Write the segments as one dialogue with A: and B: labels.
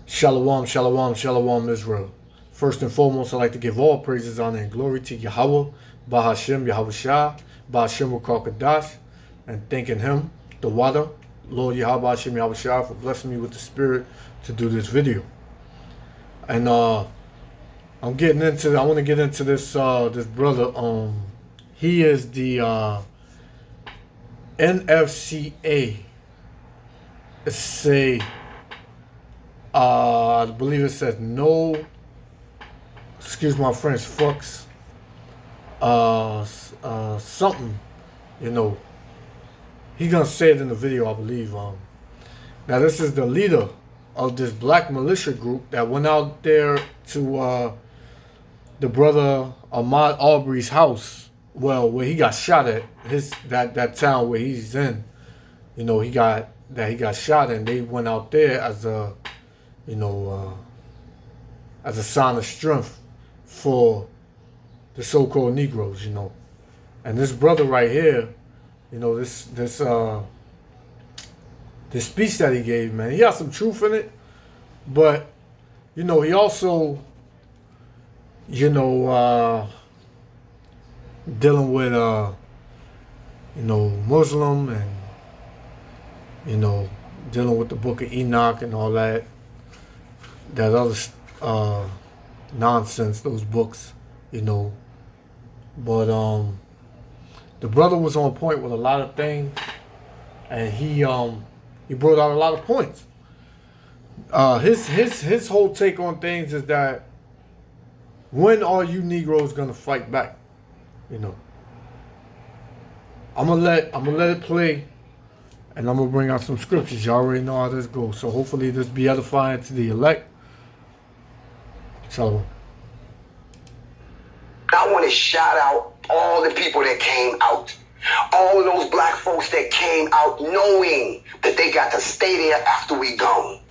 A: Shalom, shalom, shalom, Israel. First and foremost, I'd like to give all praises, honor, and glory to Yahweh, Bahashem, Yahweh Shah, Bahashem Kadash, and thanking him, the water, Lord Yahweh, Bahashem, Yahweh Shah, for blessing me with the spirit to do this video. And I want to get into this this brother. He is the NFCA. I believe it says no, excuse my French, fucks, something, he's gonna say it in the video, I believe. Now this is the leader of this black militia group that went out there to the brother Ahmaud Arbery's house, where he got shot at, that town where he's in. He got shot, and they went out there as a as a sign of strength for the so-called Negroes, And this brother right here, this speech that he gave, man, he has some truth in it, but he also, dealing with Muslim, and dealing with the Book of Enoch and all that other nonsense, those books, But the brother was on point with a lot of things, and he brought out a lot of points. His whole take on things is that, when are you Negroes gonna fight back? I'm gonna let it play. And I'm going to bring out some scriptures. You already know how this goes. So hopefully this be edifying to the elect. So
B: I want to shout out all the people that came out. All of those black folks that came out knowing that they got to stay there after we gone.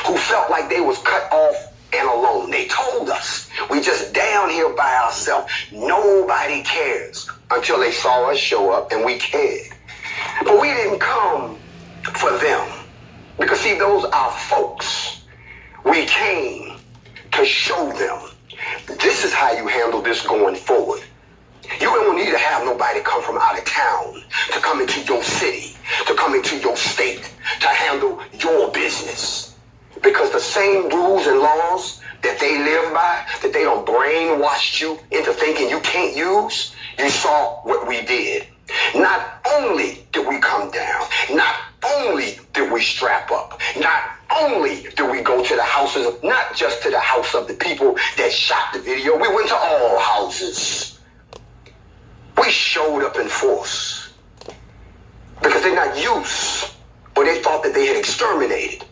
B: Who felt like they was cut off and alone. They told us, we just down here by ourselves. Nobody cares, until they saw us show up and we cared. But we didn't come for them. Because see, those are folks. We came to show them. This is how you handle this going forward. You don't need to have nobody come from out of town to come into your city, to come into your state, to handle your business. Because the same rules and laws that they live by, that they don't brainwash you into thinking you can't use, you saw what we did. Not only did we come down, not only did we strap up, not only did we go to the houses, not just to the house of the people that shot the video, we went to all houses. We showed up in force because they're not used, or they thought that they had exterminated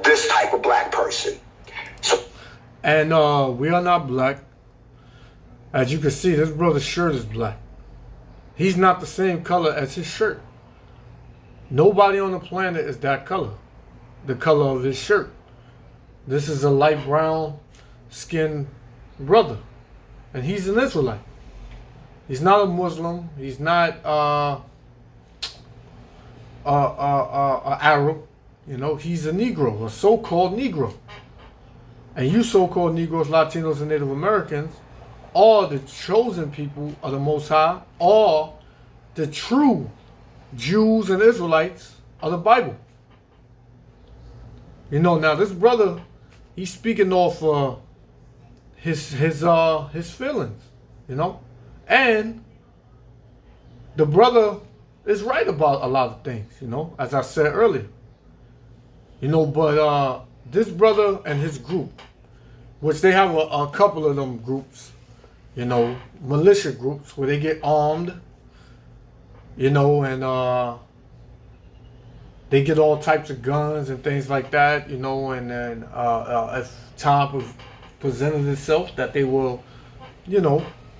B: this type of black person.
A: And we are not black. As you can see, this brother's shirt is black. He's not the same color as his shirt. Nobody on the planet is that color. The color of his shirt. This is a light brown skinned brother. And he's an Israelite. He's not a Muslim. He's not a Arab. He's a Negro, a so-called Negro. And you so-called Negroes, Latinos, and Native Americans are the chosen people of the Most High, are the true Jews and Israelites of the Bible. Now this brother, he's speaking off his feelings, and the brother is right about a lot of things, as I said earlier, but this brother and his group, which they have a couple of them groups, militia groups where they get armed, and they get all types of guns and things like that, and then if time presented itself, that they will,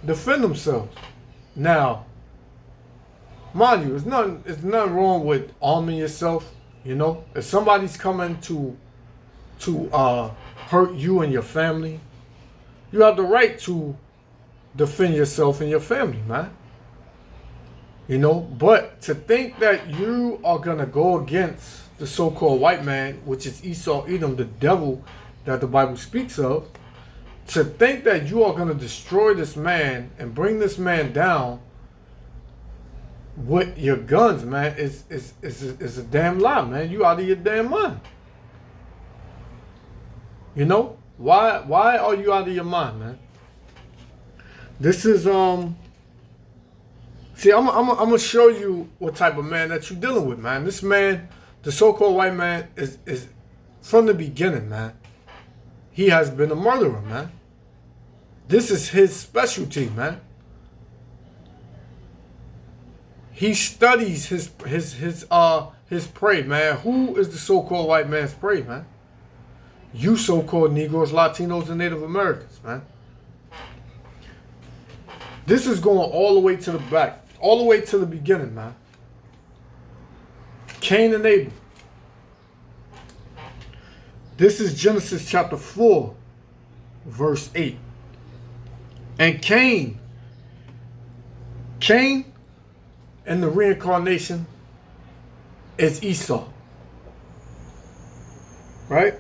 A: defend themselves. Now, mind you, it's nothing wrong with arming yourself, If somebody's coming to hurt you and your family, you have the right to defend yourself and your family, man. But to think that you are going to go against the so-called white man, which is Esau, Edom, the devil that the Bible speaks of, to think that you are going to destroy this man and bring this man down with your guns, man, is a damn lie, man. You out of your damn mind. You know? Why are you out of your mind, man? This is see, I'm gonna show you what type of man that you're dealing with, man. This man, the so-called white man, is from the beginning, man. He has been a murderer, man. This is his specialty, man. He studies his prey, man. Who is the so-called white man's prey, man? You so-called Negroes, Latinos, and Native Americans, man. This is going all the way to the back, all the way to the beginning, man. Cain and Abel. This is Genesis chapter 4, verse 8. And Cain and the reincarnation is Esau. Right?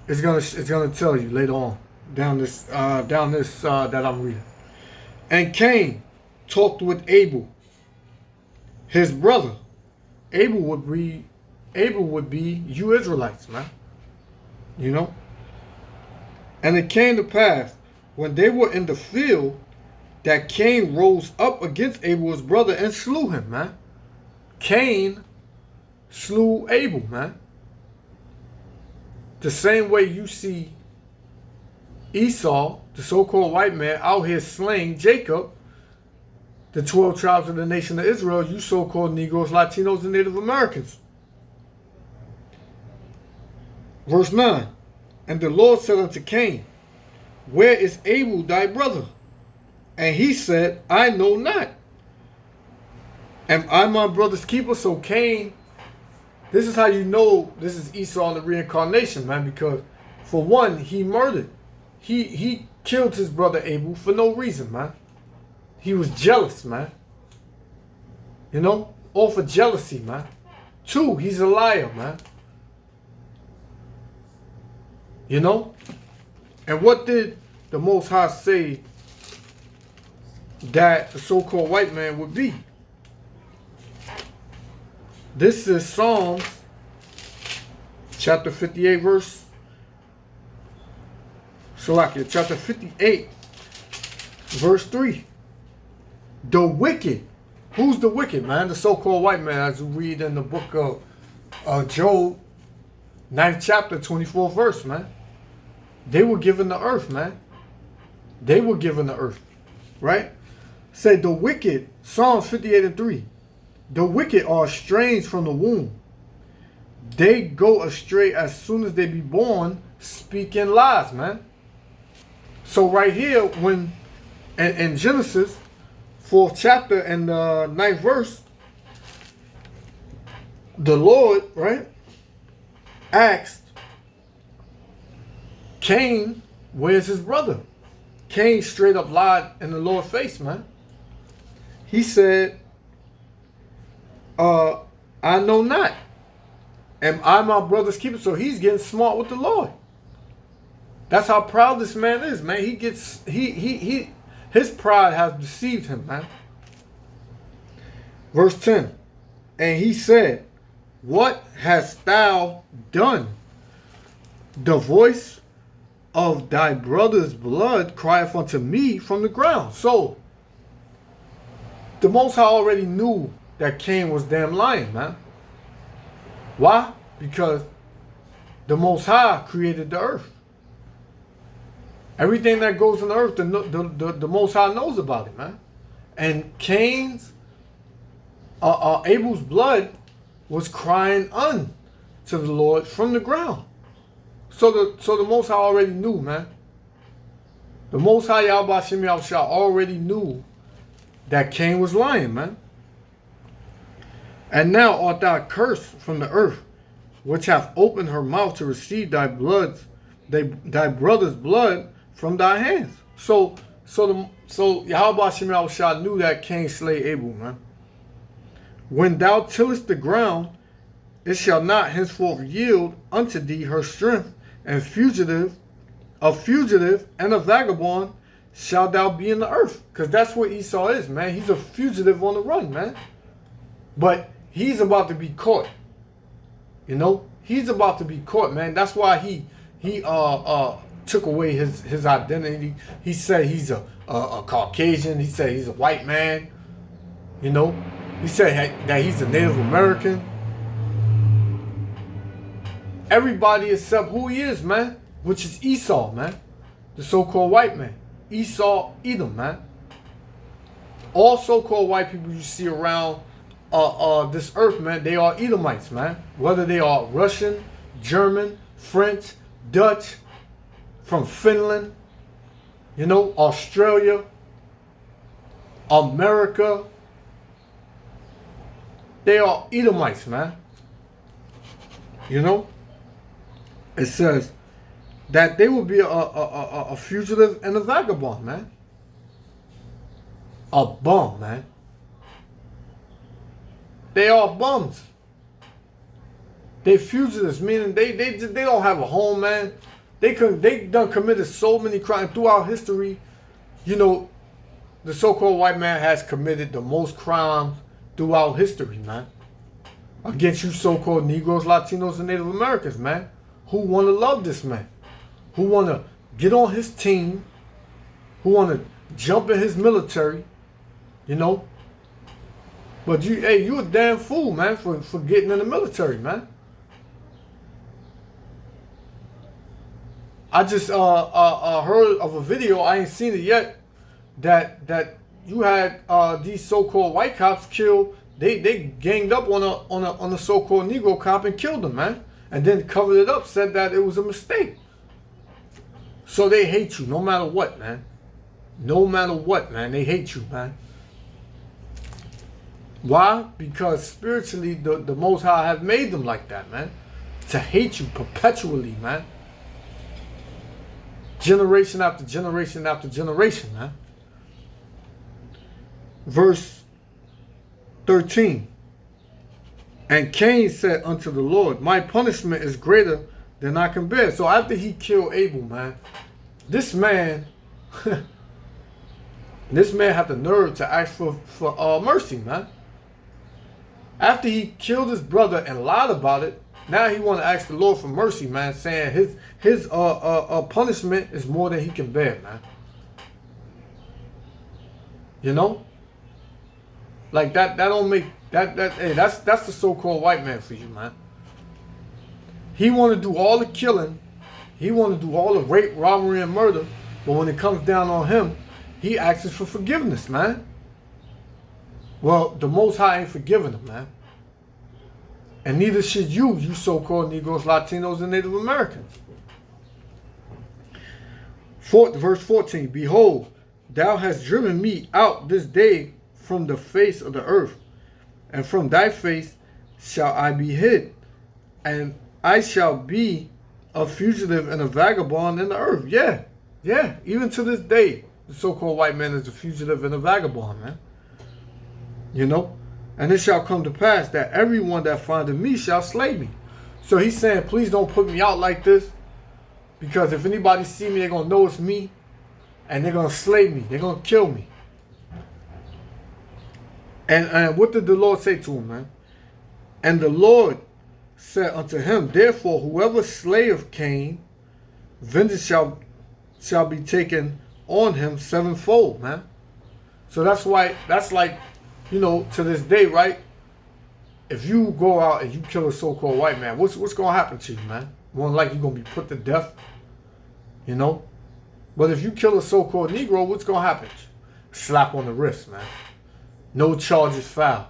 A: It's gonna tell you later on down this that I'm reading. And Cain talked with Abel, his brother. Abel would be you Israelites, man. You know? And it came to pass, when they were in the field, that Cain rose up against Abel, his brother, and slew him, man. Cain slew Abel, man. The same way you see Esau, the so-called white man, out here slaying Jacob, the 12 tribes of the nation of Israel, you so-called Negroes, Latinos, and Native Americans. Verse 9. And the Lord said unto Cain, where is Abel thy brother? And he said, I know not. Am I my brother's keeper? So Cain, this is how you know this is Esau and the reincarnation, man, because for one, he murdered. He killed his brother Abel for no reason, man. He was jealous, man. You know, all for jealousy, man. Two, he's a liar, man. You know? And what did the Most High say that the so-called white man would be? This is Psalms chapter 58 verse chapter 58 verse 3. The wicked. Who's the wicked, man? The so-called white man, as you read in the book of Job, 9th chapter, 24th verse, man. They were given the earth, man. They were given the earth, right? Say the wicked, Psalms 58 and 3. The wicked are estranged from the womb. They go astray as soon as they be born, speaking lies, man. So right here, when in Genesis 4th chapter and 9th verse, the Lord, right, asked Cain, where's his brother? Cain straight up lied in the Lord's face, man. He said, I know not. Am I my brother's keeper? So he's getting smart with the Lord. That's how proud this man is, man. His pride has deceived him, man. Verse 10. And he said, what hast thou done? The voice of thy brother's blood crieth unto me from the ground. So, the Most High already knew that Cain was damn lying, man. Why? Because the Most High created the earth. Everything that goes on the earth, the Most High knows about it, man. And Cain's, Abel's blood was crying unto the Lord from the ground. So the Most High already knew, man. The Most High Yahweh Shem Yahushua already knew that Cain was lying, man. And now art thou cursed from the earth, which hath opened her mouth to receive thy brother's blood from thy hands. So Yahweh Shem Yahushua knew that Cain slay Abel, man. When thou tillest the ground, it shall not henceforth yield unto thee her strength, and fugitive A fugitive and a vagabond shalt thou be in the earth. Because that's what Esau is, man. He's a fugitive on the run, man. But he's about to be caught. You know? He's about to be caught, man. That's why he took away his identity. He said he's a Caucasian. He said he's a white man. You know? He said that he's a Native American. Everybody except who he is, man. Which is Esau, man. The so-called white man. Esau, Edom, man. All so-called white people you see around this earth, man, they are Edomites, man. Whether they are Russian, German, French, Dutch, from Finland, you know, Australia, America. They are Edomites, man. You know? It says that they will be a fugitive and a vagabond, man. A bum, man. They are bums. They fugitives, meaning they don't have a home, man. They done committed so many crimes throughout history. You know, the so-called white man has committed the most crimes throughout history, man. Against you so-called Negroes, Latinos, and Native Americans, man. Who want to love this man. Who want to get on his team. Who want to jump in his military. You know. But you a damn fool, man, for getting in the military, man. I just heard of a video, I ain't seen it yet, that you had these so-called white cops killed. They ganged up on a so-called Negro cop and killed him, man, and then covered it up, said that it was a mistake. So they hate you no matter what, man. No matter what, man, they hate you, man. Why? Because spiritually, the Most High have made them like that, man. To hate you perpetually, man. Generation after generation after generation, man. Verse 13. And Cain said unto the Lord, my punishment is greater than I can bear. So after he killed Abel, man, this man, this man had the nerve to ask for mercy, man. After he killed his brother and lied about it, now he want to ask the Lord for mercy, man, saying his punishment is more than he can bear, man. You know? Like that don't make hey, that's the so-called white man for you, man. He want to do all the killing, he want to do all the rape, robbery, and murder, but when it comes down on him, he asks for forgiveness, man. Well, the Most High ain't forgiving him, man. And neither should you so-called Negroes, Latinos, and Native Americans. Verse 14, behold, thou hast driven me out this day from the face of the earth, and from thy face shall I be hid, and I shall be a fugitive and a vagabond in the earth. Yeah, even to this day, the so-called white man is a fugitive and a vagabond, man. You know? And it shall come to pass that everyone that findeth me shall slay me. So he's saying, please don't put me out like this, because if anybody see me, they're going to know it's me, and they're going to slay me. They're going to kill me. And what did the Lord say to him, man? And the Lord said unto him, therefore, whoever slayeth Cain, vengeance shall be taken on him sevenfold, man. So that's why, that's like, you know, to this day, right? If you go out and you kill a so-called white man, what's going to happen to you, man? More like you're going to be put to death, you know? But if you kill a so-called Negro, what's going to happen to you? Slap on the wrist, man. No charges filed.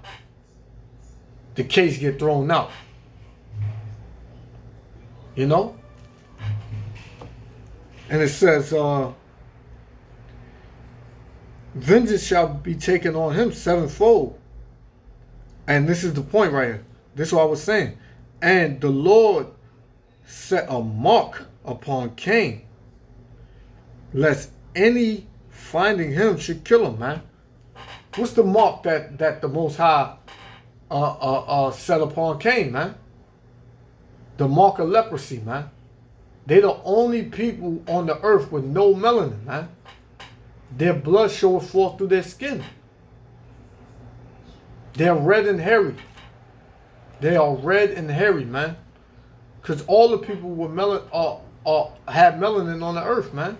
A: The case get thrown out. You know? And it says, vengeance shall be taken on him sevenfold. And this is the point right here. This is what I was saying. And the Lord set a mark upon Cain, lest any finding him should kill him, man. What's the mark that the Most High set upon Cain, man? The mark of leprosy, man. They the only people on the earth with no melanin, man. Their blood showeth forth through their skin. They're red and hairy. They are red and hairy, man. Because all the people with have melanin on the earth, man.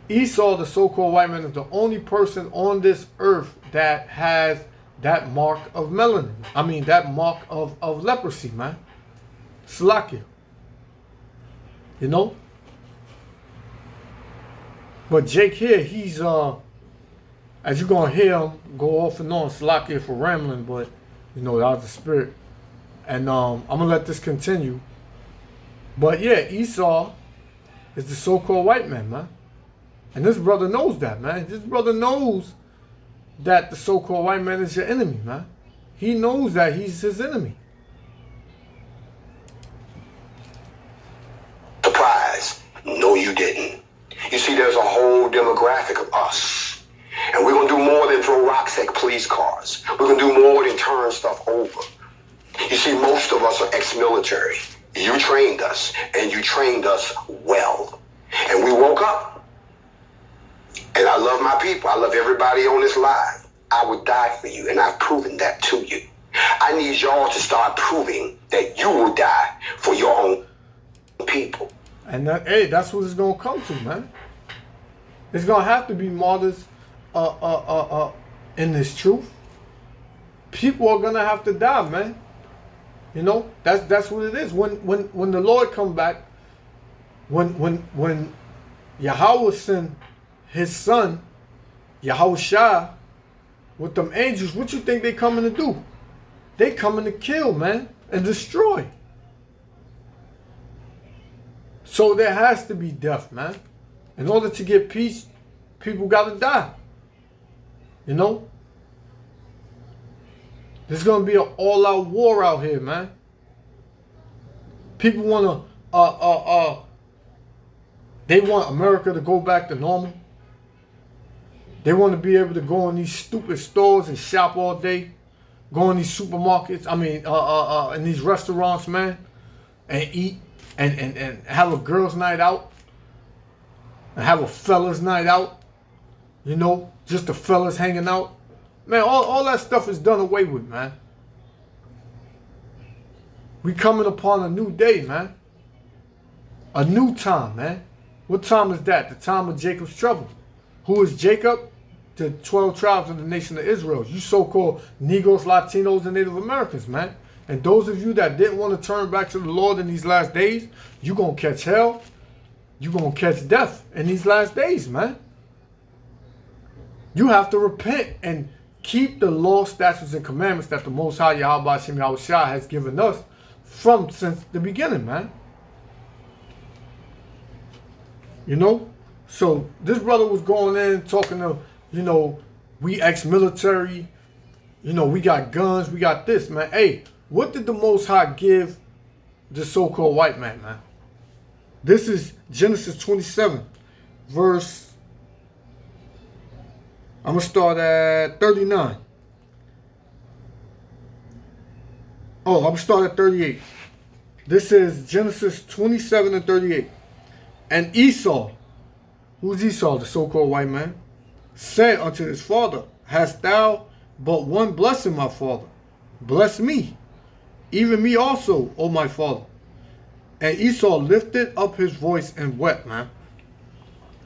A: Esau, the so-called white man, is the only person on this earth that has that mark of melanin. I mean, that mark of leprosy, man. Slakia. You know? But Jake here, he's, as you're going to hear him go off and on, Slakia for rambling, but, you know, that was the spirit. And I'm going to let this continue. But yeah, Esau is the so-called white man, man. And this brother knows that, man. This brother knows that the so-called white man is your enemy, man. He knows that he's his enemy.
B: Surprise. No, you didn't. You see, there's a whole demographic of us. And we're going to do more than throw rocks at police cars. We're going to do more than turn stuff over. You see, most of us are ex-military. You trained us, and you trained us well. And we woke up. And I love my people. I love everybody on this live. I would die for you, and I've proven that to you. I need y'all to start proving that you will die for your own people.
A: And that, hey, that's what it's gonna come to, man. It's gonna have to be martyrs in this truth. People are gonna have to die, man. You know, that's what it is. When the Lord come back, when Yahweh send his son, Yahushua, with them angels, what you think they coming to do? They coming to kill, man, and destroy. So there has to be death, man. In order to get peace, people got to die. You know? There's going to be an all-out war out here, man. People want to, they want America to go back to normal. They want to be able to go in these stupid stores and shop all day. Go in these supermarkets, in these restaurants, man, and eat and have a girls' night out. And have a fellas' night out. You know, just the fellas hanging out. Man, all that stuff is done away with, man. We coming upon a new day, man. A new time, man. What time is that? The time of Jacob's trouble. Who is Jacob? The 12 tribes of the nation of Israel. You so-called Negroes, Latinos, and Native Americans, man. And those of you that didn't want to turn back to the Lord in these last days, you're going to catch hell. You're going to catch death in these last days, man. You have to repent and keep the law, statutes, and commandments that the Most High Yahweh Hashem Yahushua has given us from since the beginning, man. You know? So this brother was going in talking to, you know, we ex-military, you know, we got guns, we got this, man. Hey, what did the Most High give the so-called white man, man? This is Genesis 27, verse, I'm going to start at 39. Oh, I'm going to start at 38. This is Genesis 27 and 38. And Esau, who's Esau, the so-called white man, said unto his father, hast thou but one blessing, my father? Bless me, even me also, O my father. And Esau lifted up his voice and wept, man.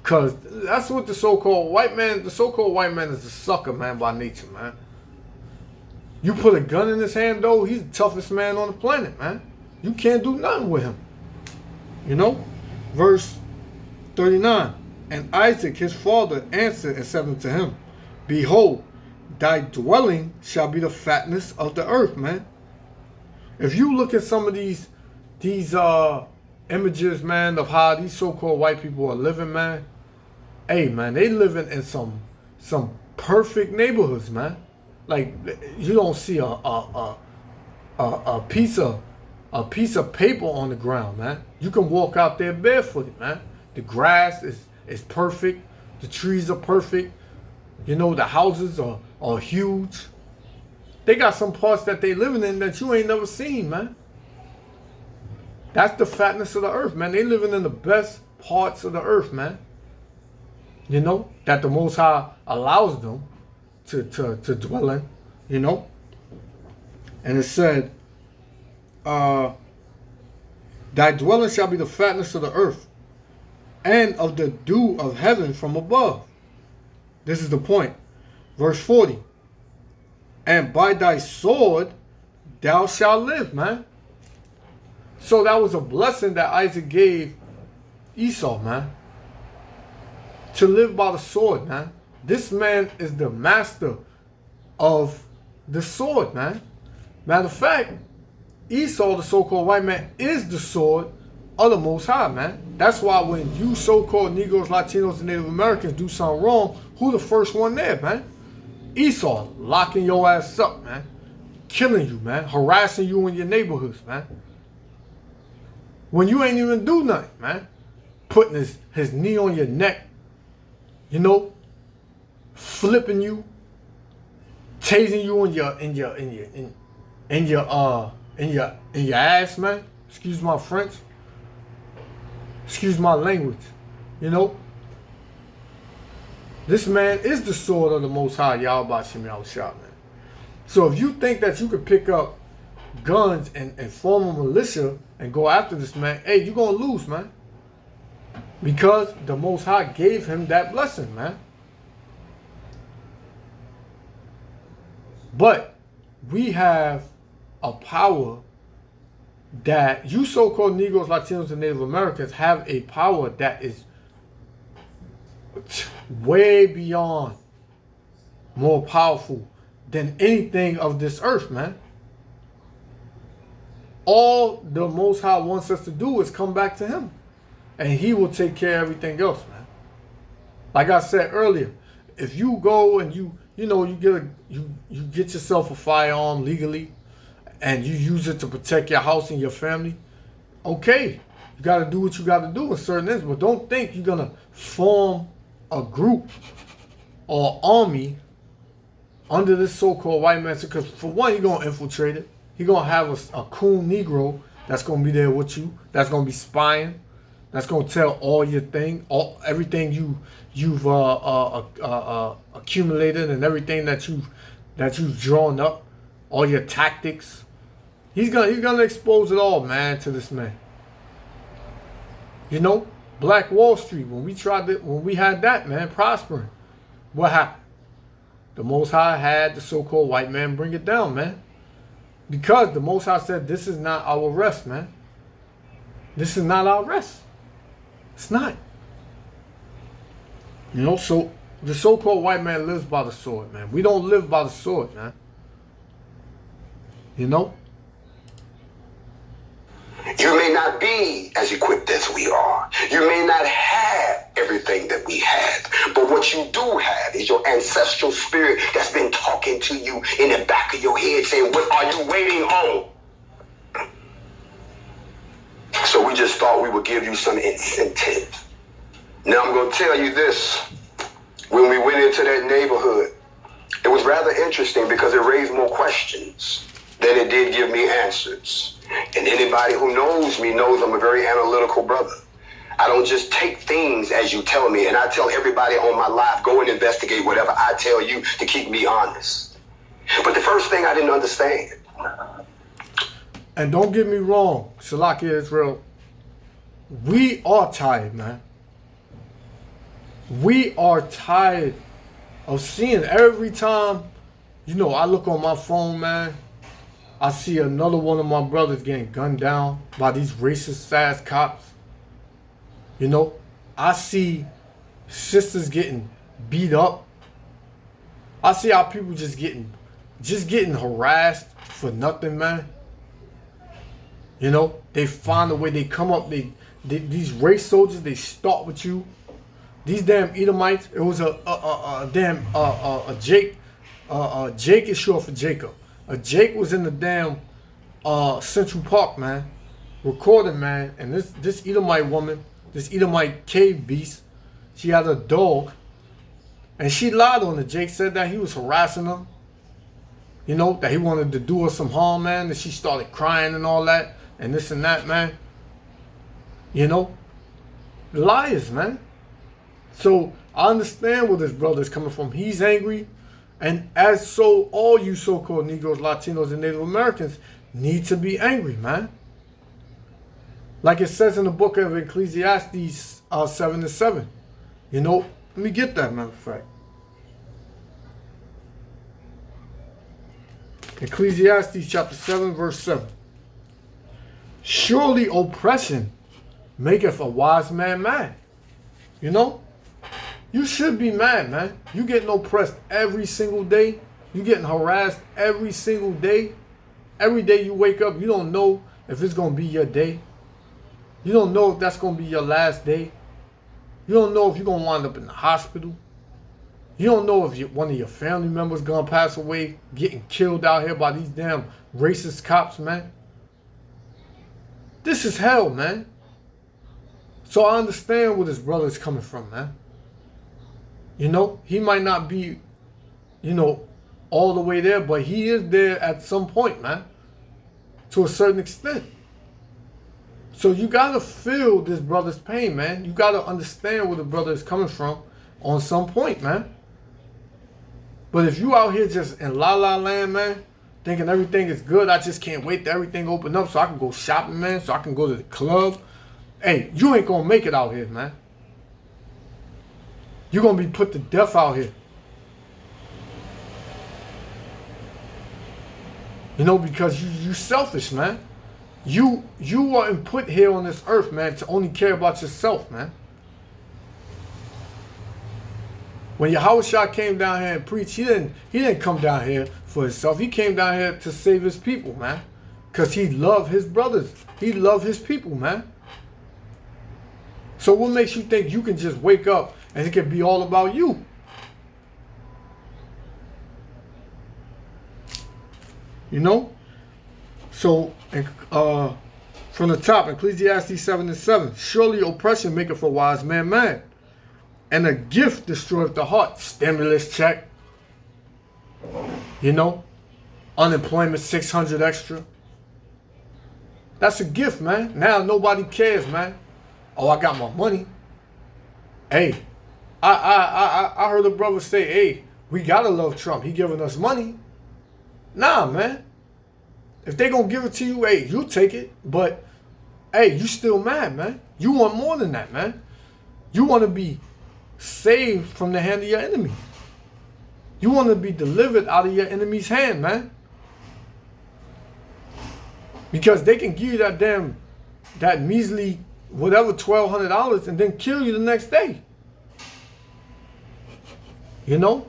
A: Because that's what the so-called white man is a sucker, man, by nature, man. You put a gun in his hand, though, he's the toughest man on the planet, man. You can't do nothing with him. You know? Verse 39. And Isaac his father answered and said unto him, behold, thy dwelling shall be the fatness of the earth, man. If you look at some of these images, man, of how these so-called white people are living, man. Hey, man, they living in some perfect neighborhoods, man. Like, you don't see a piece of paper on the ground, man. You can walk out there barefooted, man. The grass is perfect. The trees are perfect. You know, the houses are huge. They got some parts that they living in that you ain't never seen, man. That's the fatness of the earth, man. They living in the best parts of the earth, man. You know, that the Most High allows them to dwell in, you know. And it said, thy dwelling shall be the fatness of the earth, and of the dew of heaven from above. This is the point. Verse 40. And by thy sword thou shalt live, man. So that was a blessing that Isaac gave Esau, man. To live by the sword, man. This man is the master of the sword, man. Matter of fact, Esau, the so-called white man, is the sword of the Most High, man. That's why when you so-called Negroes, Latinos, and Native Americans do something wrong, who the first one there, man? Esau, locking your ass up, man. Killing you, man. Harassing you in your neighborhoods, man. When you ain't even do nothing, man. Putting his knee on your neck, you know, flipping you, tasing you in your ass, man. Excuse my French. Excuse my language. You know. This man is the sword of the Most High, Yahweh Shem Yahushua, man. So if you think that you could pick up guns and form a militia and go after this man, hey, you're going to lose, man. Because the Most High gave him that blessing, man. But we have a power that you so-called Negroes, Latinos, and Native Americans have a power that is way beyond more powerful than anything of this earth, man. All the Most High wants us to do is come back to him, and he will take care of everything else, man. Like I said earlier, if you go and you get yourself a firearm legally and you use it to protect your house and your family, okay, you got to do what you got to do in certain instances, but don't think you're going to form a group or army under this so-called white man, because for one, you're going to infiltrate it. You're going to have a coon Negro that's going to be there with you, that's going to be spying, that's going to tell all your thing, everything you've accumulated and everything that you've drawn up, all your tactics. He's gonna expose it all, man, to this man. You know, Black Wall Street, when we had that, man, prospering, what happened? The Most High had the so-called white man bring it down, man. Because the Most High said, this is not our rest, man. This is not our rest. It's not. You know, so the so-called white man lives by the sword, man. We don't live by the sword, man. You know?
B: You may not be as equipped as we are. You may not have everything that we have. But what you do have is your ancestral spirit that's been talking to you in the back of your head saying, what are you waiting on? So we just thought we would give you some incentive. Now I'm going to tell you this. When we went into that neighborhood, it was rather interesting because it raised more questions than it did give me answers. And anybody who knows me knows I'm a very analytical brother. I don't just take things as you tell me, and I tell everybody on my live, go and investigate whatever I tell you to keep me honest. But the first thing I didn't understand.
A: And don't get me wrong, Salakia Israel, we are tired, man. We are tired of seeing every time, you know, I look on my phone, man, I see another one of my brothers getting gunned down by these racist ass cops. You know, I see sisters getting beat up. I see how people just getting harassed for nothing, man. You know, they find a way, they come up, these race soldiers, they start with you. These damn Edomites, it was Jake. Jake is short for Jacob. Jake was in the damn Central Park, man, recording, man. And this Edomite woman, this Edomite cave beast, she had a dog, and she lied on it. Jake said that he was harassing her. You know, that he wanted to do her some harm, man. And she started crying and all that, and this and that, man. You know? Liars, man. So I understand where this brother is coming from. He's angry. And as so all you so-called Negroes, Latinos, and Native Americans need to be angry, man. Like it says in the book of Ecclesiastes 7:7. You know, let me get that, matter of fact. Ecclesiastes chapter 7, verse 7. Surely oppression maketh a wise man mad. You know? You should be mad, man. You getting oppressed every single day. You getting harassed every single day. Every day you wake up, you don't know if it's going to be your day. You don't know if that's going to be your last day. You don't know if you're going to wind up in the hospital. You don't know if one of your family members going to pass away, getting killed out here by these damn racist cops, man. This is hell, man. So I understand where this brother is coming from, man. You know, he might not be, you know, all the way there, but he is there at some point, man. To a certain extent. So you got to feel this brother's pain, man. You got to understand where the brother is coming from on some point, man. But if you out here just in la-la land, man, thinking everything is good, I just can't wait till everything open up so I can go shopping, man, so I can go to the club. Hey, you ain't going to make it out here, man. You're going to be put to death out here. You know, because you selfish, man. You weren't put here on this earth, man, to only care about yourself, man. When Yahushua came down here and preached, he didn't come down here for himself. He came down here to save his people, man. Because he loved his brothers. He loved his people, man. So what makes you think you can just wake up and it can be all about you? You know? So, from the top, Ecclesiastes 7:7. Surely oppression maketh a wise man mad, and a gift destroyeth the heart. Stimulus check. You know? Unemployment 600 extra. That's a gift, man. Now nobody cares, man. Oh, I got my money. Hey, I heard a brother say, hey, we gotta love Trump. He giving us money. Nah, man. If they gonna give it to you, hey, you take it. But, hey, you still mad, man. You want more than that, man. You want to be saved from the hand of your enemy. You want to be delivered out of your enemy's hand, man. Because they can give you that measly, whatever, $1,200 and then kill you the next day. You know?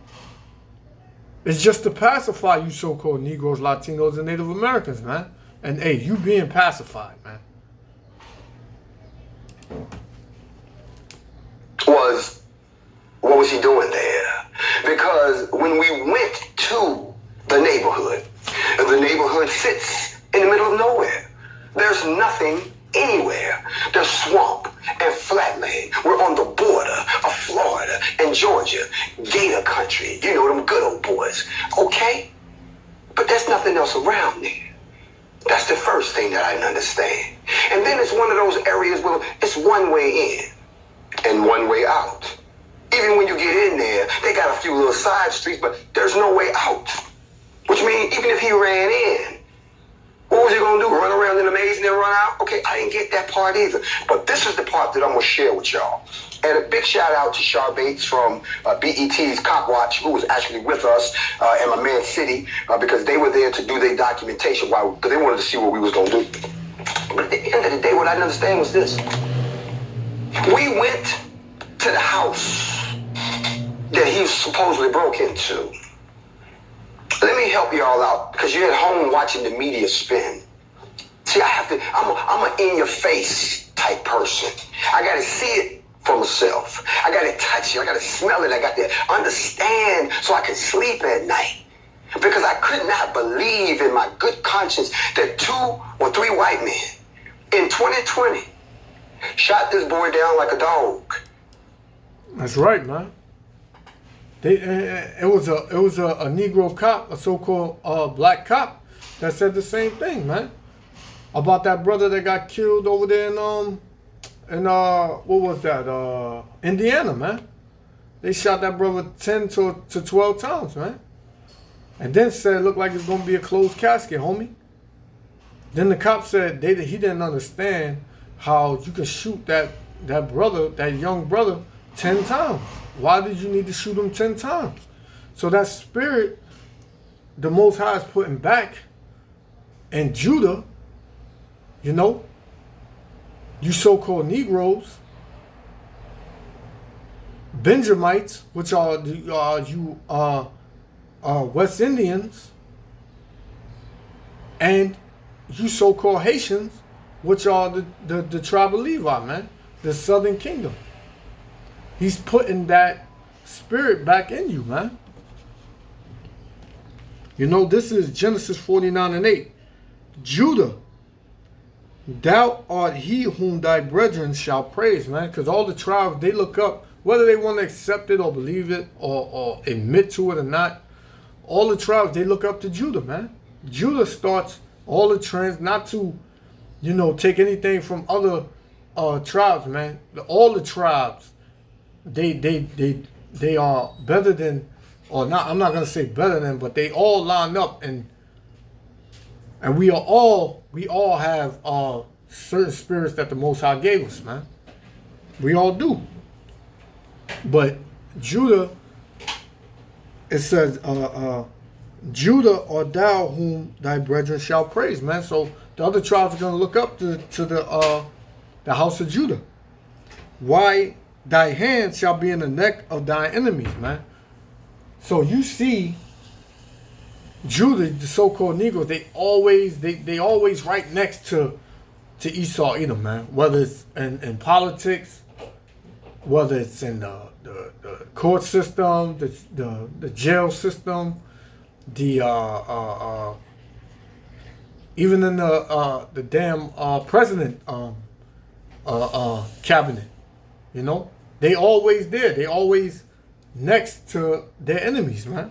A: It's just to pacify you so-called Negroes, Latinos, and Native Americans, man. And, hey, you being pacified, man.
B: What was he doing there? Because when we went to the neighborhood sits in the middle of nowhere. There's nothing anywhere. There's swamp and flatland. We're on the border of Florida and Georgia. Gator country. You know, them good old boys. Okay? But there's nothing else around there. That's the first thing that I didn't understand. And then it's one of those areas where it's one way in and one way out. Even when you get in there, they got a few little side streets, but there's no way out. Which means even if he ran in, what was he going to do? Run around in the maze and then run out? Okay, I didn't get that part either. But this is the part that I'm going to share with y'all. And a big shout out to Char Bates from BET's Cop Watch, who was actually with us in my man City, because they were there to do their documentation because they wanted to see what we was going to do. But at the end of the day, what I didn't understand was this. We went to the house that he supposedly broke into. Let me help y'all out, because you're at home watching the media spin. See, I'm an in-your-face type person. I got to see it for myself. I got to touch it. I got to smell it. I got to understand so I can sleep at night. Because I could not believe in my good conscience that 2 or 3 white men in 2020 shot this boy down like a dog.
A: That's right, man. It was a Negro cop, a so-called black cop, that said the same thing, man, about that brother that got killed over there in in what was that? Indiana, man. They shot that brother 10 to 12 times, man. And then said it looked like it's gonna be a closed casket, homie. Then the cop said he didn't understand how you could shoot that brother, that young brother, 10 times. Why did you need to shoot him 10 times? So that spirit, the Most High is putting back in Judah, you know, you so-called Negroes, Benjamites, which are you West Indians, and you so-called Haitians, which are the tribe of Levi, man, the Southern Kingdom. He's putting that spirit back in you, man. You know, this is Genesis 49:8. Judah, thou art he whom thy brethren shall praise, man. Because all the tribes, they look up, whether they want to accept it or believe it or admit to it or not, all the tribes, they look up to Judah, man. Judah starts all the trends, not to, you know, take anything from other tribes, man. All the tribes, they are better than, or not, I'm not going to say better than, but they all line up, and we all have certain spirits that the Most High gave us, man. We all do. But Judah, it says, Judah art thou whom thy brethren shall praise, man. So the other tribes are going to look up to the house of Judah. Why thy hand shall be in the neck of thy enemies, man. So you see, Judah, the so-called Negroes, they always right next to Esau, Edom, man. Whether it's in politics, whether it's in the court system, the jail system, even in the damn president cabinet, you know, they always there. They always next to their enemies, man.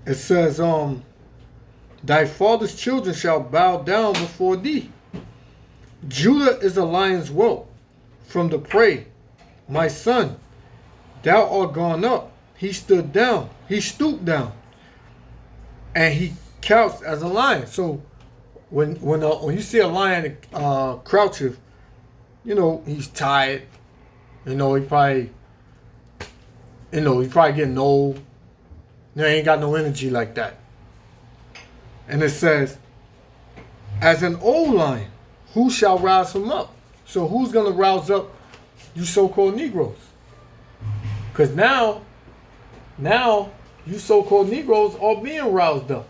A: It says, thy father's children shall bow down before thee. Judah is a lion's whelp from the prey. My son, thou art gone up. He stood down. He stooped down. And he couched as a lion. So when you see a lion crouching, you know, he's tired. You know, he's probably getting old. You know, he ain't got no energy like that. And it says, as an old lion, who shall rouse him up? So who's going to rouse up you so-called Negroes? Because now you so-called Negroes are being roused up.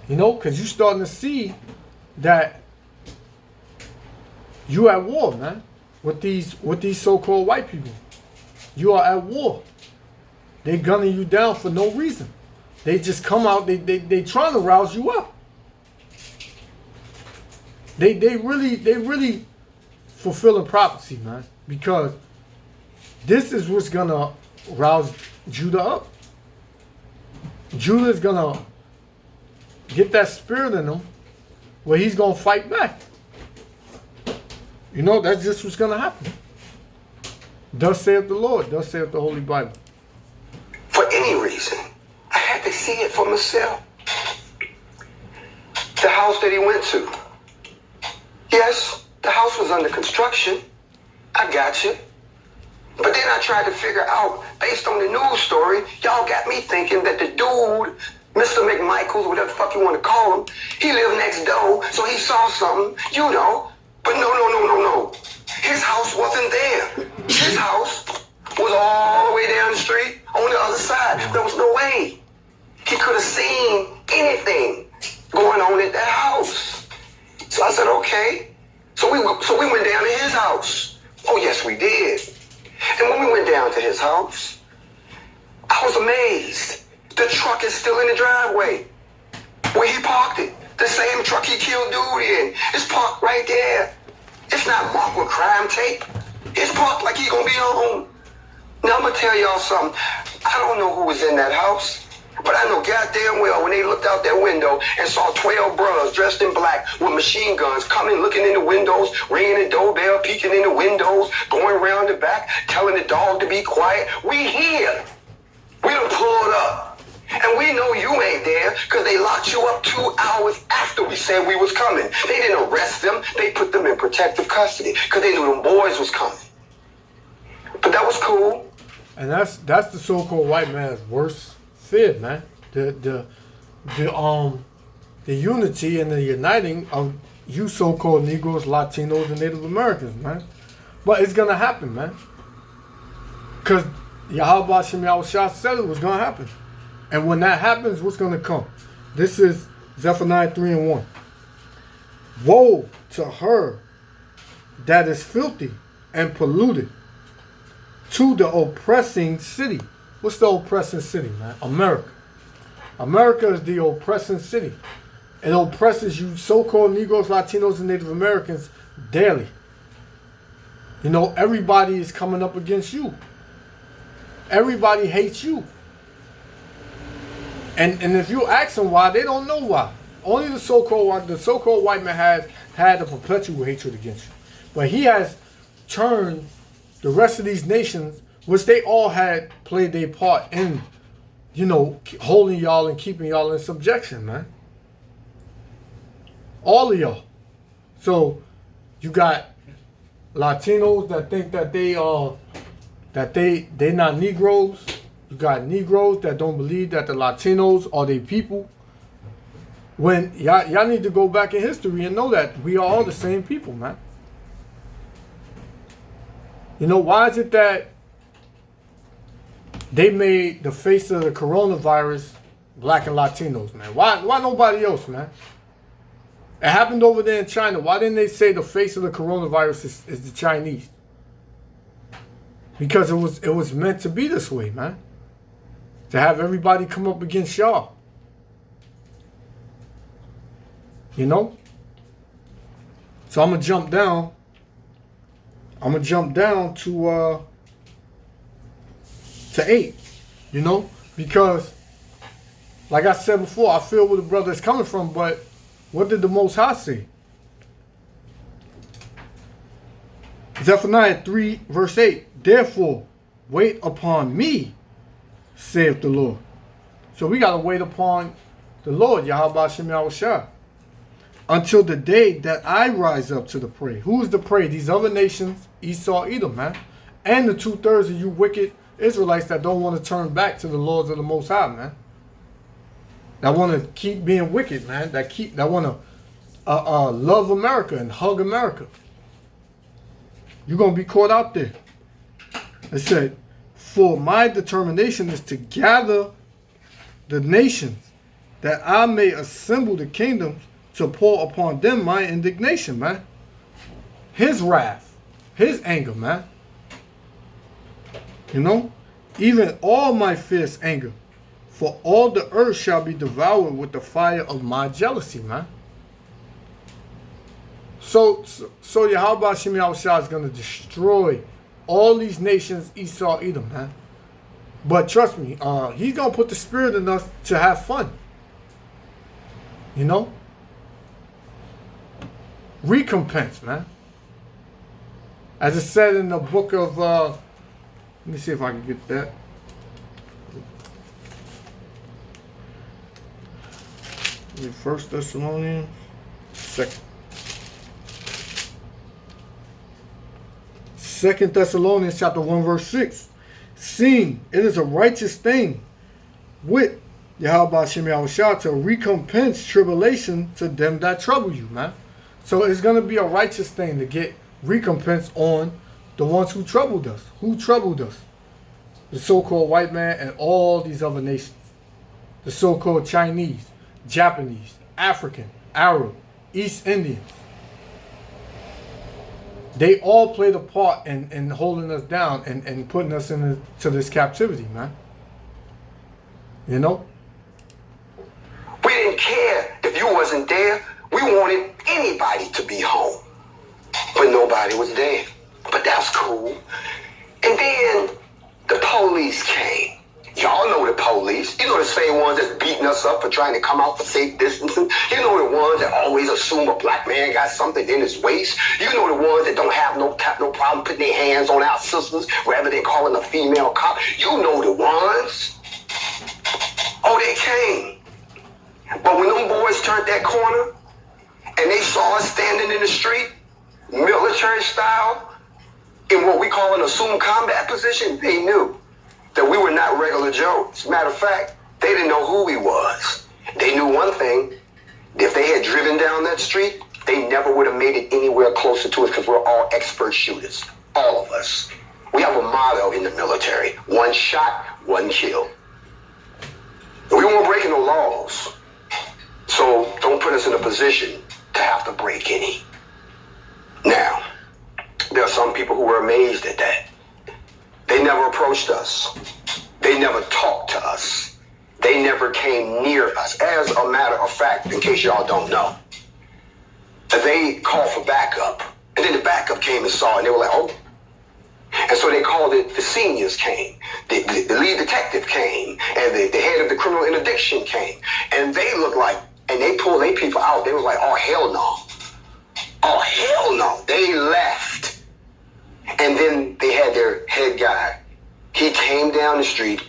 A: You know, because you're starting to see that you at war, man, with these so-called white people. You are at war. They gunning you down for no reason. They just come out, they trying to rouse you up. They really fulfilling prophecy, man. Because this is what's gonna rouse Judah up. Judah is gonna get that spirit in him where he's gonna fight back. You know, that's just what's gonna happen. Thus saith the Lord, thus saith the Holy Bible.
B: For any reason, I had to see it for myself. The house that he went to. Yes, the house was under construction. I got you. But then I tried to figure out, based on the news story, y'all got me thinking that the dude, Mr. McMichaels, whatever the fuck you want to call him, he lived next door, so he saw something, you know. But no. His house wasn't there. His house was all the way down the street on the other side. There was no way he could have seen anything going on at that house. So I said, okay. So we went down to his house. Oh, yes, we did. And when we went down to his house, I was amazed. The truck is still in the driveway where he parked it. The same truck he killed dude in. It's parked right there. It's not marked with crime tape. It's parked like he gonna be home. Now I'm gonna tell y'all something. I don't know who was in that house, But I know goddamn well when they looked out that window and saw 12 brothers dressed in black with machine guns coming, looking in the windows, ringing the doorbell, peeking in the windows, going around the back, telling the dog to be quiet. We here. We done pulled up. And we know you ain't there because they locked you up 2 hours after we said we was coming. They didn't arrest them. They put them in protective custody because they knew them boys was coming. But that was cool.
A: And that's the so-called white man's worst fear, man. The unity and the uniting of you so-called Negroes, Latinos, and Native Americans, man. But it's gonna happen, man. Because Yahweh Shem Yahushua said it was gonna happen. And when that happens, what's gonna come? This is Zephaniah 3:1. Woe to her that is filthy and polluted, to the oppressing city. What's the oppressing city, man? America. America is the oppressing city. It oppresses you so-called Negroes, Latinos, and Native Americans daily. You know, everybody is coming up against you. Everybody hates you. And if you ask them why, they don't know why. Only the so-called white man had a perpetual hatred against you. But he has turned the rest of these nations, which they all had played their part in, you know, holding y'all and keeping y'all in subjection, man. All of y'all. So you got Latinos that think that they're not Negroes. You got Negroes that don't believe that the Latinos are their people. When y'all need to go back in history and know that we are all the same people, man. You know, why is it that they made the face of the coronavirus black and Latinos, man? Why nobody else, man? It happened over there in China. Why didn't they say the face of the coronavirus is the Chinese? Because it was meant to be this way, man. To have everybody come up against y'all. You know? So I'm gonna jump down. To 8, you know, because like I said before, I feel where the brother is coming from, but what did the Most High say? Zephaniah 3 verse 8, therefore wait upon me, saith the Lord. So we gotta wait upon the Lord, Yahweh Shem Yahushua, until the day that I rise up to the prey. Who's the prey? These other nations, Esau, Edom, man. And the 2/3 of you wicked Israelites that don't want to turn back to the laws of the Most High, man. That want to keep being wicked, man. That want to love America and hug America. You're going to be caught out there. It said, for my determination is to gather the nations, that I may assemble the kingdoms, to pour upon them my indignation, man. His wrath, his anger, man. You know, even all my fierce anger, for all the earth shall be devoured with the fire of my jealousy, man. So Yahweh Shem Yahushua is going to destroy all these nations, Esau, Edom, man. But trust me, he's going to put the spirit in us to have fun. You know? Recompense, man. As it said in the book of, let me see if I can get that. First Thessalonians, Second Thessalonians chapter 1 verse 6. Seeing it is a righteous thing with Yahweh Shem Yahushua to recompense tribulation to them that trouble you, man. So it's going to be a righteous thing to get recompense on the ones who troubled us. Who troubled us? The so-called white man and all these other nations. The so-called Chinese, Japanese, African, Arab, East Indians. They all played a part in holding us down and putting us into this captivity, man. You know?
B: We didn't care if you wasn't there. We wanted anybody to be home. But nobody was there. But that's cool. And then the police came. Y'all know the police. You know the same ones that's beating us up for trying to come out for safe distancing. You know the ones that always assume a black man got something in his waist. You know the ones that don't have no problem putting their hands on our sisters rather than calling a female cop. You know the ones. Oh, they came. But when them boys turned that corner and they saw us standing in the street, military style, in what we call an assumed combat position, they knew that we were not regular Joes. Matter of fact, they didn't know who we was. They knew one thing. If they had driven down that street, they never would have made it anywhere closer to us because we're all expert shooters. All of us. We have a motto in the military. One shot, one kill. We weren't breaking no laws. So don't put us in a position to have to break any. Now, there are some people who were amazed at that. They never approached us. They never talked to us. They never came near us. As a matter of fact, in case y'all don't know, they called for backup. And then the backup came and saw it, and they were like, oh. And so they called it, the seniors came. The lead detective came. And the head of the criminal interdiction came. And they looked like, and they pulled their people out. They were like, oh, hell no. Oh, hell no. They left. And then they had their head guy. He came down the street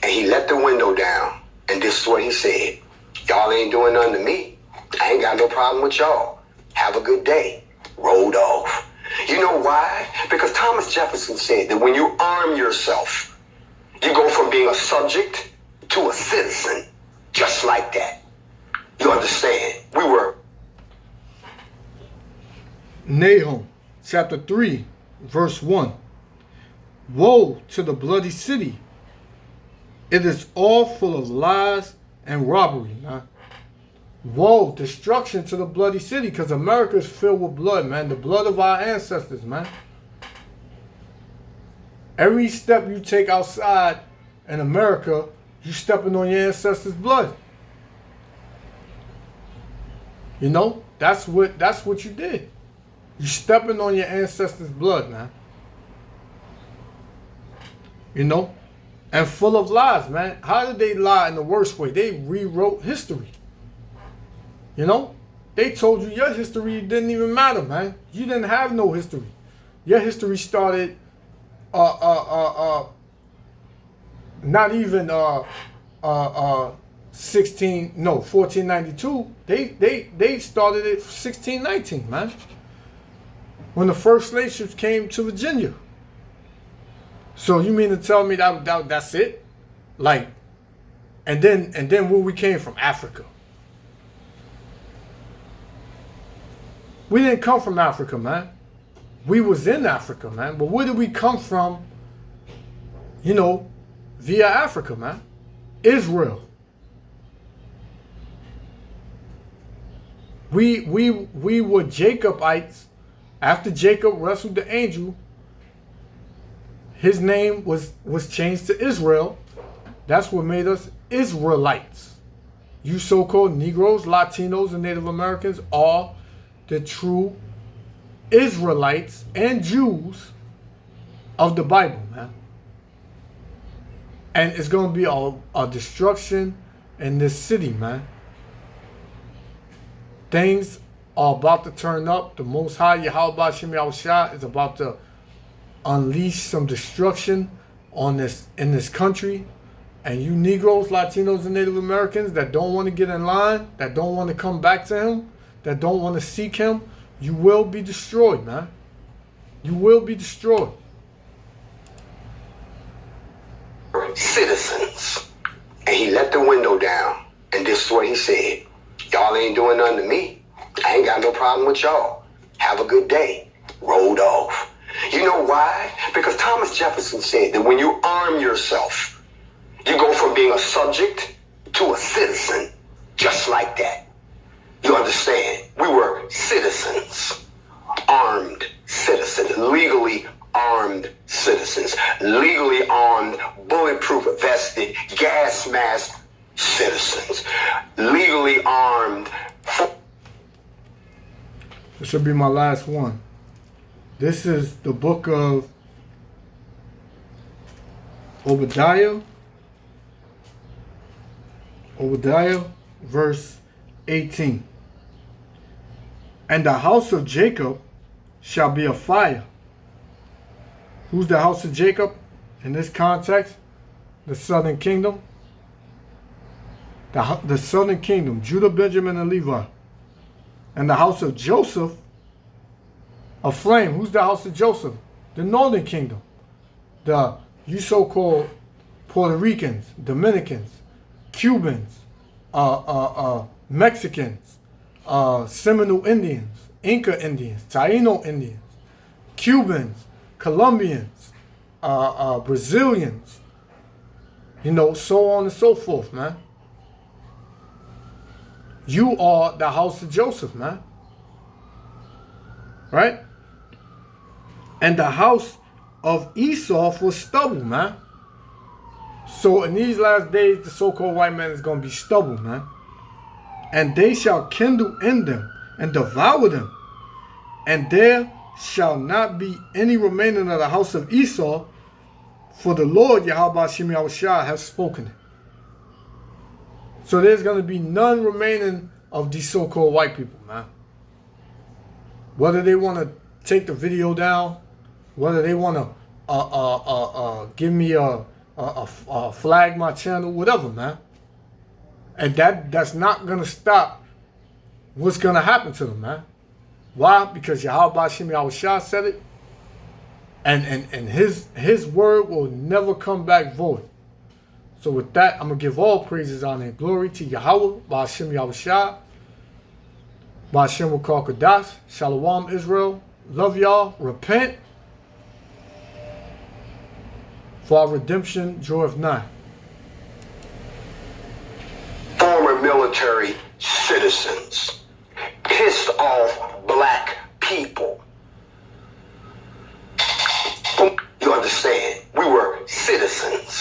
B: and he let the window down. And this is what he said. Y'all ain't doing nothing to me. I ain't got no problem with y'all. Have a good day. Rolled off. You know why? Because Thomas Jefferson said that when you arm yourself, you go from being a subject to a citizen. Just like that. You understand? We were.
A: Nahum chapter 3 verse 1. Woe to the bloody city. It is all full of lies and robbery, man. Woe, destruction to the bloody city, because America is filled with blood, man. The blood of our ancestors, man. Every step you take outside in America, you stepping on your ancestors' blood. You know, that's what you did. You stepping on your ancestors' blood, man. You know? And full of lies, man. How did they lie in the worst way? They rewrote history. You know? They told you your history didn't even matter, man. You didn't have no history. Your history started not even 1492. They started it 1619, man. When the first slave ships came to Virginia. So you mean to tell me that that's it? Like, and then where we came from, Africa. We didn't come from Africa, man. We was in Africa, man. But where did we come from? You know, via Africa, man. Israel. We were Jacobites. After Jacob wrestled the angel, his name was changed to Israel. That's what made us Israelites. You so-called Negroes, Latinos, and Native Americans are the true Israelites and Jews of the Bible, man. And it's going to be a destruction in this city, man. Things are about to turn up. The Most High, Yahweh Shem Yahushua, is about to unleash some destruction in this country. And you Negroes, Latinos, and Native Americans that don't want to get in line, that don't want to come back to him, that don't want to seek him, you will be destroyed, man. You will be destroyed.
B: Citizens. And he let the window down. And this is what he said. Y'all ain't doing nothing to me. I ain't got no problem with y'all. Have a good day. Rolled off. You know why? Because Thomas Jefferson said that when you arm yourself, you go from being a subject to a citizen. Just like that. You understand? We were citizens. Armed citizens. Legally armed citizens. Legally armed, bulletproof vested, gas mask citizens. Legally armed.
A: This should be my last one. This is the book of Obadiah, Obadiah, verse 18. And the house of Jacob shall be a fire. Who's the house of Jacob in this context? The southern kingdom. The southern kingdom, Judah, Benjamin, and Levi. And the house of Joseph, a flame. Who's the house of Joseph? The northern kingdom. You so-called Puerto Ricans, Dominicans, Cubans, Mexicans, Seminole Indians, Inca Indians, Taino Indians, Cubans, Colombians, Brazilians, so on and so forth, man. You are the house of Joseph, man. Right? And the house of Esau for stubble, man. So in these last days, the so-called white man is going to be stubble, man. And they shall kindle in them and devour them. And there shall not be any remaining of the house of Esau, for the Lord Yahweh Shem Yahushua has spoken it. So there's going to be none remaining of these so-called white people, man. Whether they want to take the video down, whether they want to give me a flag my channel, whatever, man. And that's not going to stop what's going to happen to them, man. Why? Because Yahweh Shem Yahushua said it. And his word will never come back void. So with that, I'm going to give all praises, honor, and glory to Yahweh, Ba'ashem Yahushua, Ba'ashem Wakar Kadash, Shalom Israel. Love y'all. Repent. For our redemption draweth nigh.
B: Former military citizens pissed off black people. You understand? We were citizens.